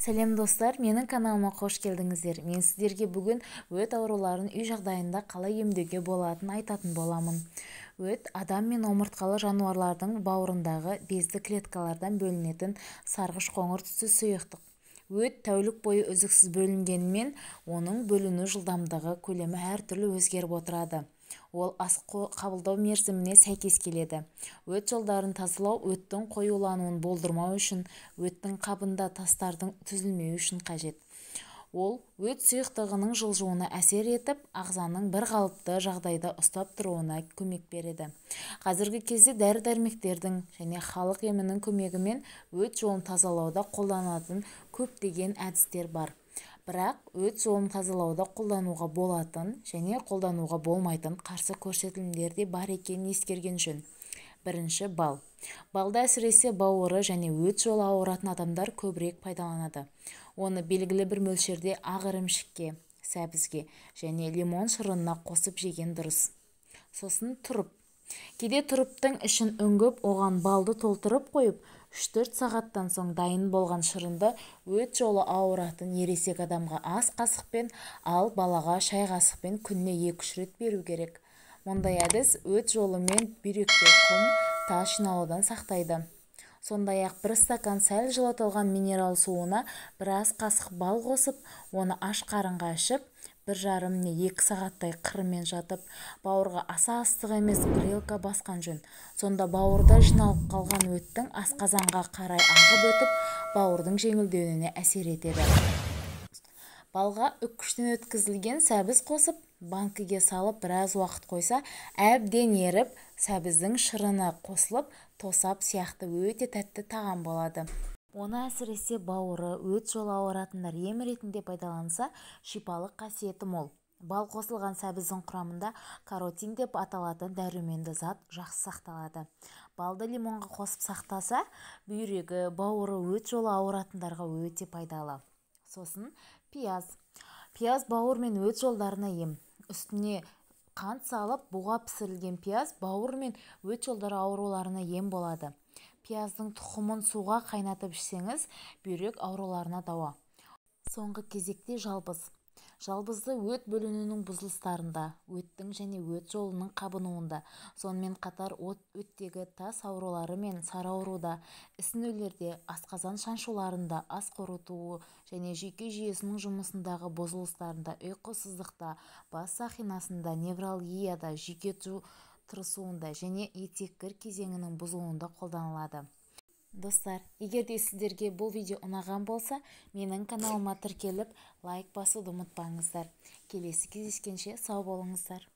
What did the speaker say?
Сәлем достар, менің каналыма қош келдіңіздер. Мен сіздерге бүгін өт ауруларын үй жағдайында қалай емдеуге болатынын айтатын боламын. Өт адам мен омыртқалы жануарлардың бауырындағы безді клеткалардан бөлінетін сарғыш қоңыр түсті сұйықтық. Өт тәулік бойы үздіксіз бөлінгенімен, оның бөліну жылдамдығы, көлемі әртүрлі өзгеріп отырады. Ол ас қабылдау мерзіміне сәйкес келеді. Өт жолдарын тазалау өттің қоюлануын болдырмау үшін, өттің қабында тастардың түзілмеуі үшін қажет. Ол өт сұйықтығының жылжуына әсер етіп, ағзаның бір қалыпты жағдайда ұстап тұруына көмек береді. Қазіргі кезде дәрі-дәрмектердің және халық емінің көмегімен өт жолын тазалауда қолданатын көптеген әдістер бар. Бірақ өт жолын тазалауда қолдануға болатын және қолдануға болмайтын қарсы көрсетілімдер де бар екенін ескерген жөн. Бірінші, бал. Балды әсіресе бауыры және өт жолы ауыратын адамдар көбірек пайдаланады. Оны белгілі бір мөлшерде ақ ірімшікке, сәбізге және лимон шырынына қосып жеген дұрыс. Сосын тұрып. Кейде тұрыптың ішін үңгіп, оған балды толтырып қойып, 3-4 сағаттан соң дайын болған шырынды өт жолы ауыратын ересек адамға ас қасықпен, ал балаға шай қасықпен күніне 2-3 рет беру керек. Мұндай әдіс өт жолы мен бүйректе құм, тас жиналудан сақтайды. Сондай-ақ 1 стакан сәл жылытылған минерал суына біраз қасық бал қосып, оны аш қарынға ішіп, 1,5-2 сағаттай қырымен жатып, бауырға аса ыстық емес грелка басқан жөн. Сонда бауырда жиналып қалған өттің асқазанға қарай ағып өтіп, бауырдың жеңілдеуіне әсер етеді. Балға үккіштен өткізілген сәбіз қосып, банкіге салып біраз уақыт қойса, әбден еріп, сәбіздің шырыны қосылып, тосап сияқты өте тәтті тағам болады. Оны әсіресе бауыры, өт жолы ауыратындар ем ретінде пайдаланса, шипалық қасиеті мол. Бал қосылған сәбіздің құрамында каротин деп аталатын дәруменді зат жақсы сақталады. Балды лимонға қосып сақтаса, бүйрегі, бауыры, өт жолы ауыратындарға өте пайдалы. Сосын пияз. Пияз бауыр мен өт жолдарына ем. Үстіне қант салып, буға пісірілген пияз бауыр мен өт жолдары ауруларына ем болады. Пияздың тұқымын суға қайнатып ішсеңіз, бүйрек ауруларына дауа. Соңғы кезекте жалбыз. Жалбызды өт бөлінуінің бұзылыстарында, өттің және өт жолының қабынуында, сонымен қатар өттегі тас аурулары мен сары ауруда, ісінулерде, асқазан шаншуларында, ас қорытуы және жүйке жүйесінің жұмысындағы бұзылыстарында, ұйқысыздықта, бас сақинасында, невралгияда, жүйке тырысуында және етеккір кезеңінің бұзылуында қолданылады. Достар, егер де сіздерге бұл видео ұнаған болса, менің каналыма тіркеліп, лайк басуды ұмытпаңыздар. Келесі кездескенше сау болыңыздар.